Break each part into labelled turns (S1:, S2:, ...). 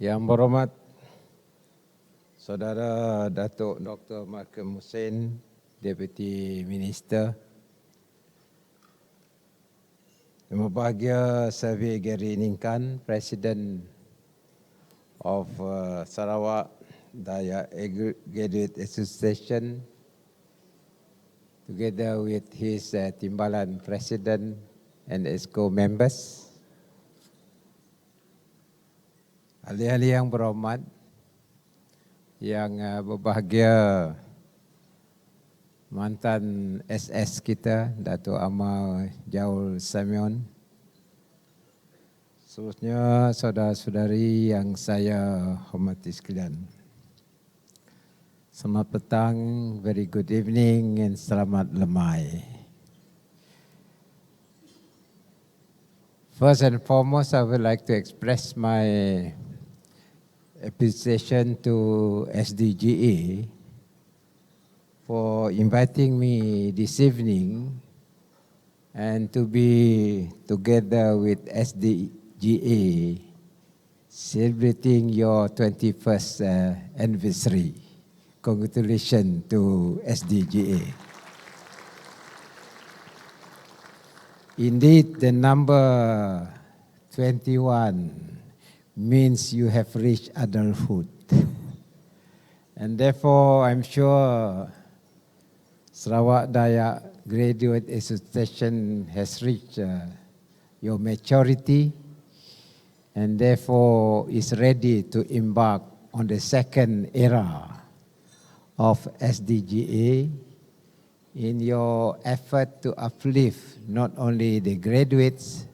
S1: Yang Berhormat Saudara Datuk Dr. Malcolm Hussein, Deputy Minister. Yang berbahagia Selvi Gary Ningkan, President of Sarawak Dayak Graduates Association, together with his Timbalan President and ESCO members. Ahli-ahli yang berhormat, yang berbahagia mantan SS kita, Datuk Amat Jaul Samion. Seterusnya saudara-saudari yang saya hormati sekalian. Selamat petang, very good evening and selamat lemai. First and foremost, I would like to express my appreciation to SDGA for inviting me this evening and to be together with SDGA celebrating your 21st anniversary. Congratulations to SDGA. Indeed, the number 21 means you have reached adulthood. And therefore, I'm sure Sarawak Dayak Graduates Association has reached your maturity and therefore is ready to embark on the second era of SDGA in your effort to uplift not only the graduates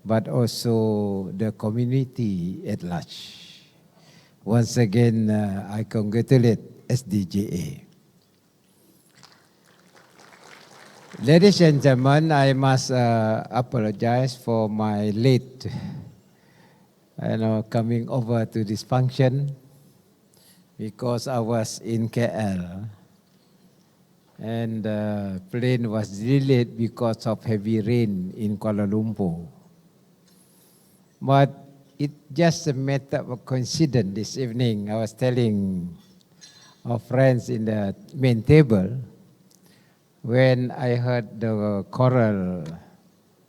S1: but also the community at large. Once again, I congratulate SDGA. Ladies and gentlemen, I must apologize for my late coming over to this function because I was in KL and the plane was delayed because of heavy rain in Kuala Lumpur. But it's just a matter of coincidence this evening. I was telling our friends in the main table when I heard the choral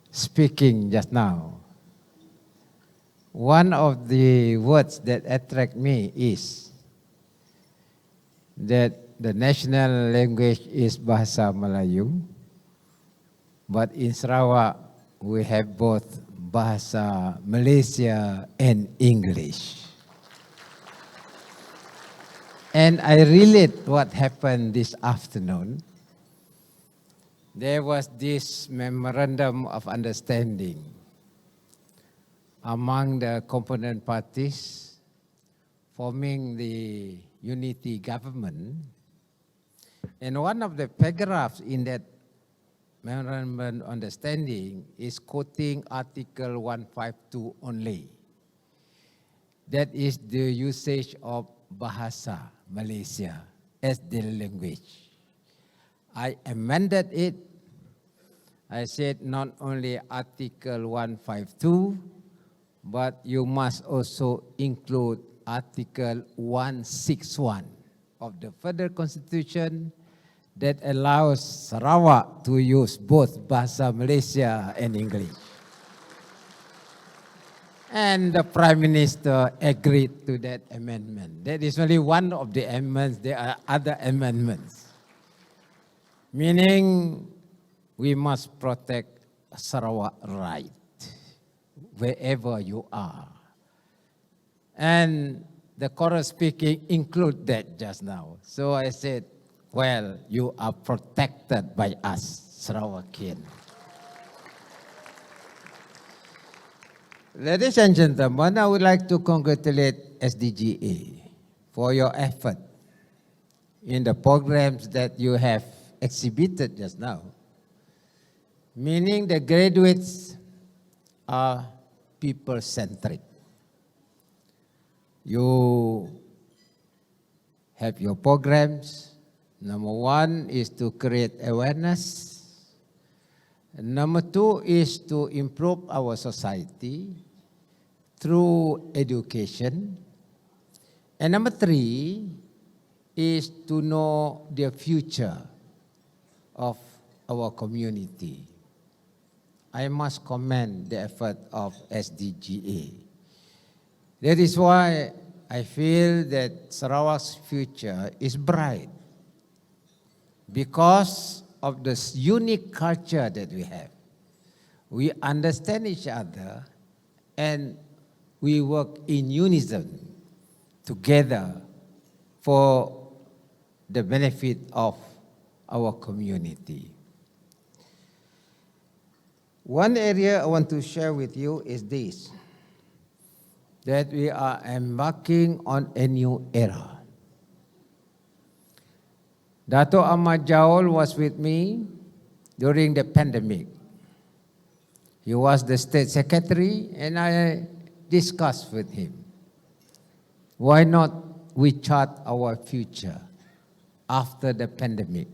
S1: speaking just now. One of the words that attract me is that the national language is Bahasa Melayu, but in Sarawak we have both Bahasa Malaysia and English. And I relate what happened this afternoon. There was this memorandum of understanding among the component parties forming the unity government. And one of the paragraphs in that memorandum of understanding is quoting Article 152 only. That is the usage of Bahasa Malaysia as the language. I amended it. I said not only Article 152, but you must also include Article 161 of the Federal Constitution that allows Sarawak to use both Bahasa Malaysia and English. And the Prime Minister agreed to that amendment. That is only one of the amendments. There are other amendments. Meaning we must protect Sarawak right wherever you are. And the choral speaking include that just now. So I said, well, you are protected by us, Sarawakian. Ladies and gentlemen, I would like to congratulate SDGA for your effort in the programs that you have exhibited just now. Meaning the graduates are people-centric. You have your programs. Number one is to create awareness. Number two is to improve our society through education. And number 3 is to know the future of our community. I must commend the effort of SDGA. That is why I feel that Sarawak's future is bright because of this unique culture that we have. We understand each other and we work in unison together for the benefit of our community. One area I want to share with you is this, that we are embarking on a new era. Datuk Amat was with me during the pandemic. He was the state secretary and I discussed with him. Why not we chart our future after the pandemic?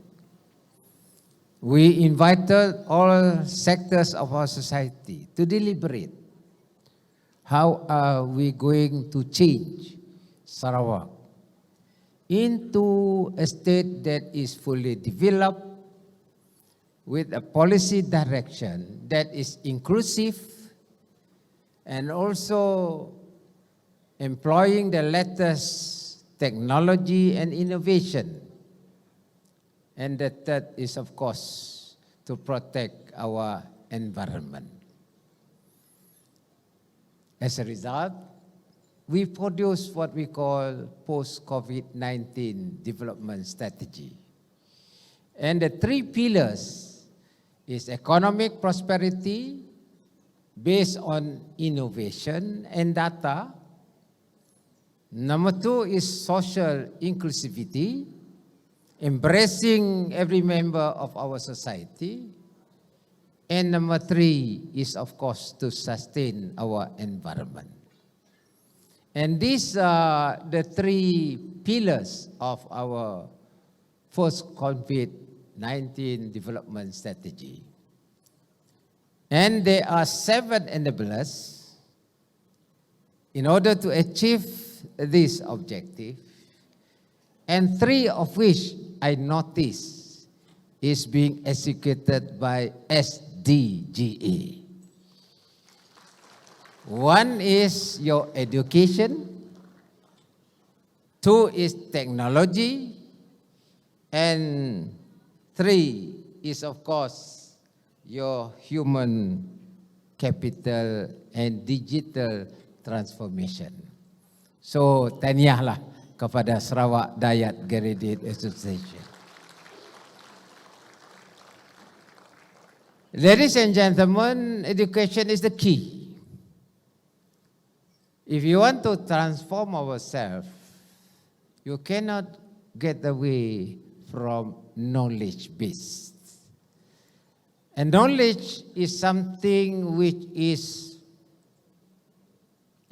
S1: We invited all sectors of our society to deliberate. How are we going to change Sarawak into a state that is fully developed with a policy direction that is inclusive and also employing the latest technology and innovation. And the third is, of course, to protect our environment. As a result, we produce what we call post-COVID-19 development strategy. And the 3 pillars is economic prosperity based on innovation and data. Number 2 is social inclusivity, embracing every member of our society. And number 3 is, of course, to sustain our environment. And these are the 3 pillars of our post-COVID-19 development strategy. And there are 7 enablers in order to achieve this objective, and 3 of which I notice is being executed by SDGA. One is your education, 2 is technology, and 3 is, of course, your human capital and digital transformation. So, tahniahlah kepada Sarawak Dayak Graduates Association. Ladies and gentlemen, education is the key. If you want to transform ourselves, you cannot get away from knowledge base. And knowledge is something which is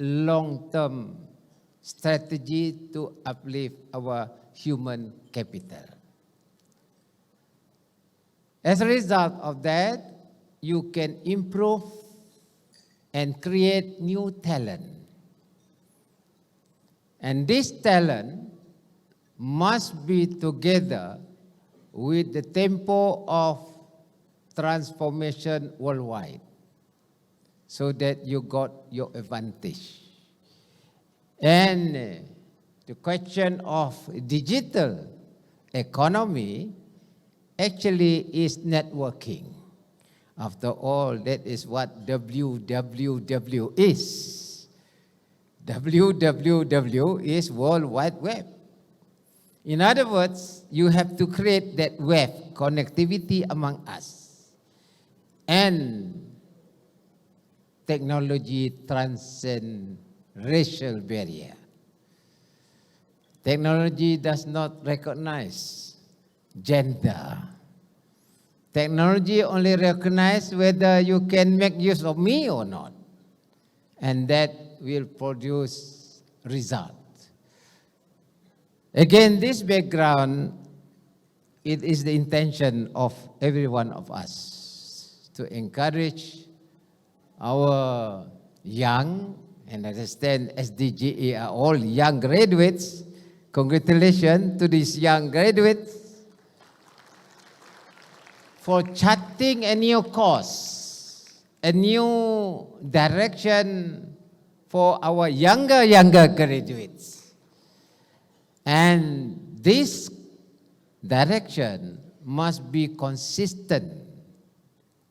S1: long-term strategy to uplift our human capital. As a result of that, you can improve and create new talent. And this talent must be together with the tempo of transformation worldwide so that you got your advantage. And the question of digital economy actually is networking. After all, that is what WWW is. WWW is World Wide Web. In other words, you have to create that web connectivity among us. And technology transcends racial barrier. Technology does not recognize gender. Technology only recognizes whether you can make use of me or not. And that will produce result. Again, this background, it is the intention of every one of us to encourage our young And I understand SDGA are all young graduates. Congratulations to these young graduates for charting a new course, a new direction for our younger graduates. And this direction must be consistent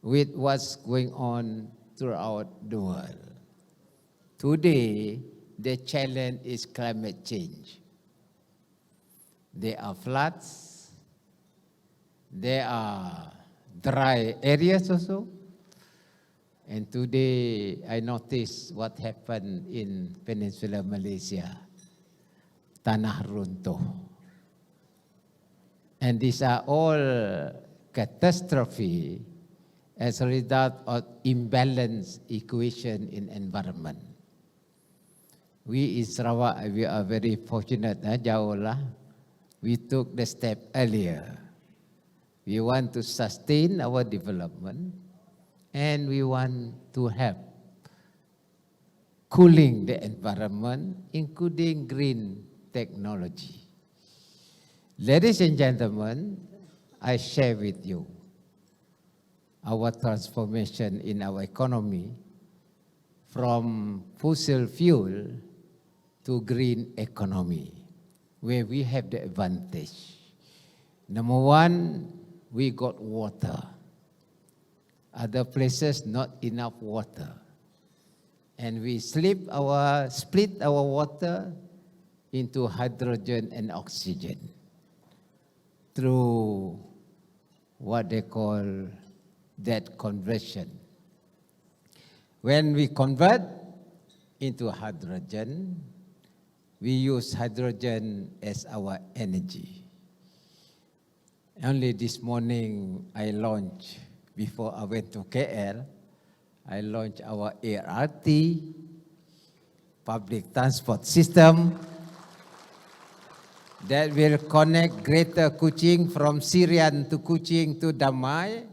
S1: with what's going on throughout the world. Today, the challenge is climate change. There are floods, there are dry areas also. And today, I noticed what happened in Peninsular Malaysia, tanah runtuh. And these are all catastrophe as a result of imbalanced equation in environment. We in Sarawak, we are very fortunate, jauh lah. We took the step earlier. We want to sustain our development and we want to help cooling the environment, including green technology. Ladies and gentlemen, I share with you our transformation in our economy from fossil fuel to green economy, where we have the advantage. Number one, we got water. Other places, not enough water. And we split our water into hydrogen and oxygen through what they call that conversion. When we convert into hydrogen, we use hydrogen as our energy. Only this morning I launched, before I went to KL, I launched our ART, public transport system, that will connect Greater Kuching from Sirian to Kuching to Damai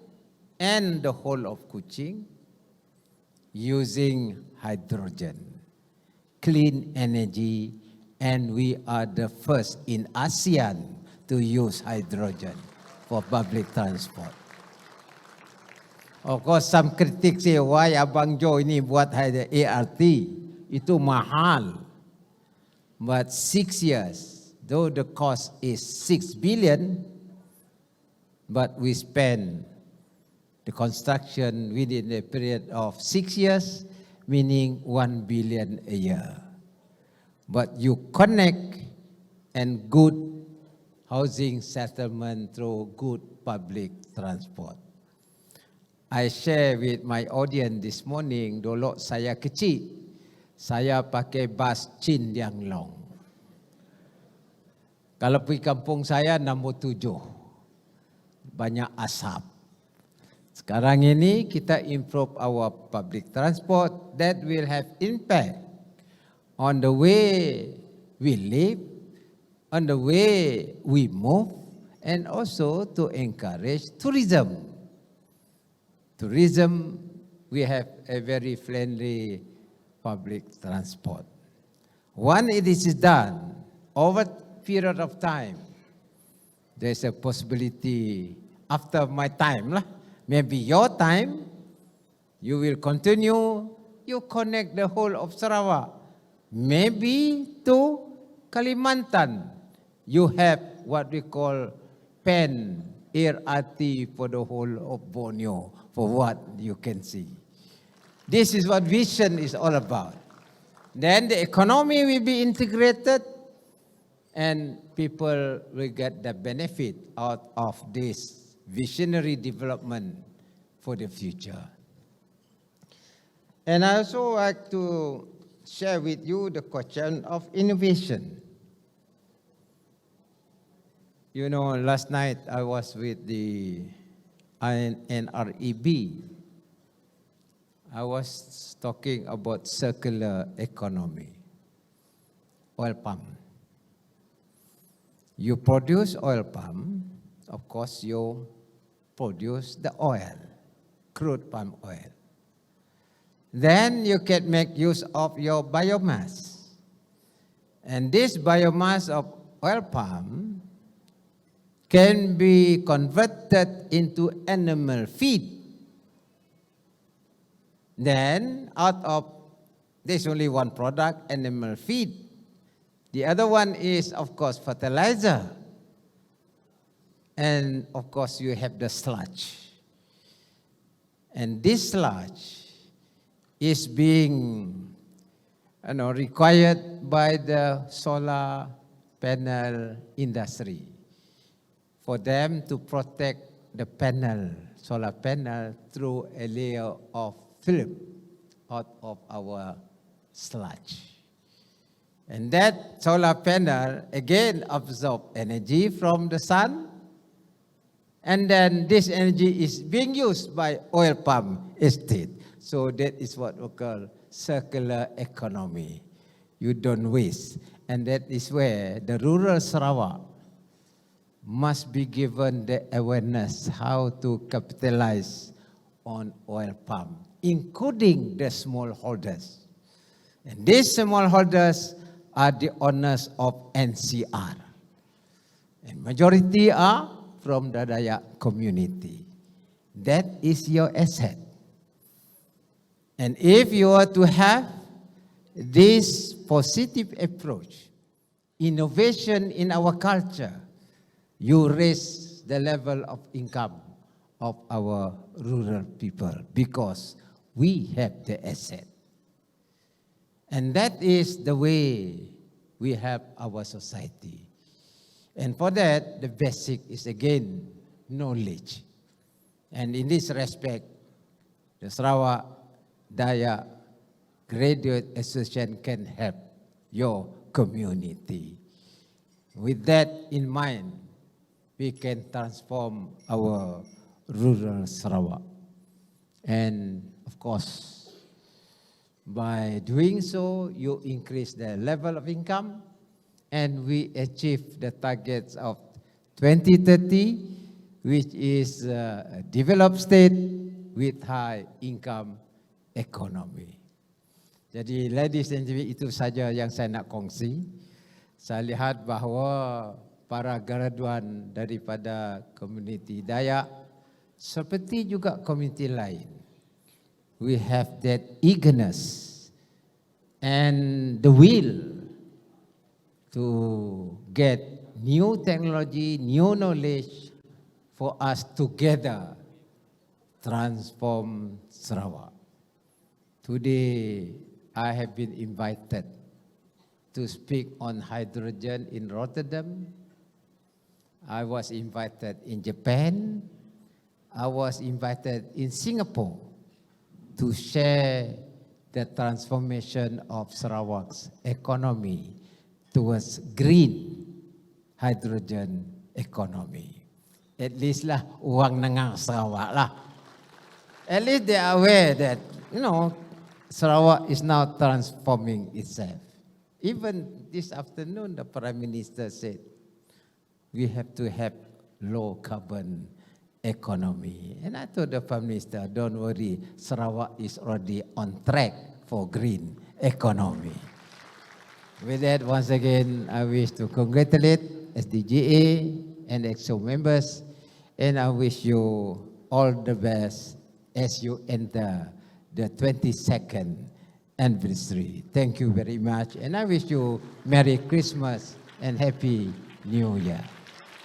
S1: and the whole of Kuching using hydrogen, clean energy, and we are the first in ASEAN to use hydrogen for public transport. Of course, some critics say, why Abang Jo ini buat ART? Itu mahal. But 6 years, though the cost is 6 billion, but we spend the construction within a period of 6 years, meaning 1 billion a year. But you connect and good housing settlement through good public transport. I share with my audience this morning, dulu saya kecil, saya pakai bas Chin yang long. Kalau pergi kampung saya, nombor 7. Banyak asap. Sekarang ini kita improve our public transport that will have impact on the way we live, on the way we move, and also to encourage tourism. Tourism, we have a very friendly public transport. When it is done, over a period of time, there's a possibility after my time, maybe your time, you will continue, you connect the whole of Sarawak. Maybe to Kalimantan, you have what we call PAN, ART for the whole of Borneo, for what you can see. This is what vision is all about. Then the economy will be integrated and people will get the benefit out of this visionary development for the future. And I also like to share with you the question of innovation. You know, last night I was with the NREB. I was talking about circular economy, oil palm. You produce oil palm, of course you produce the oil, crude palm oil. then you can make use of your biomass. And this biomass of oil palm can be converted into animal feed. Then out of, there's only one product, animal feed. The other one is, of course, fertilizer. And of course, you have the sludge. And this sludge is being required by the solar panel industry for them to protect the panel, solar panel, through a layer of film out of our sludge. And that solar panel again absorbs energy from the sun, and then this energy is being used by oil palm estate. So that is what we call circular economy. You don't waste. And that is where the rural Sarawak must be given the awareness how to capitalize on oil palm, including the smallholders. And these smallholders are the owners of NCR. And majority are from the Dayak community. That is your asset. And if you are to have this positive approach, innovation in our culture, you raise the level of income of our rural people because we have the asset. And that is the way we have our society. And for that, the basic is again knowledge. And in this respect, the Sarawak Dayak Graduates Association can help your community. With that in mind, we can transform our rural Sarawak. And of course, by doing so, you increase the level of income, and we achieve the targets of 2030, which is a developed state with high income economy. Jadi, ladies and gentlemen, itu saja yang saya nak kongsi. Saya lihat bahawa para graduan daripada komuniti Dayak, seperti juga komuniti lain, we have that eagerness and the will to get new technology, new knowledge for us together transform Sarawak. Today, I have been invited to speak on hydrogen in Rotterdam. I was invited in Japan. I was invited in Singapore to share the transformation of Sarawak's economy towards green hydrogen economy. At least lah, uang nangang Sarawak lah. At least they are aware that, Sarawak is now transforming itself. Even this afternoon, the Prime Minister said, we have to have low carbon economy. And I told the Prime Minister, don't worry, Sarawak is already on track for green economy. With that, once again, I wish to congratulate SDGA and EXO members, and I wish you all the best as you enter the 22nd anniversary. Thank you very much, and I wish you Merry Christmas and Happy New Year.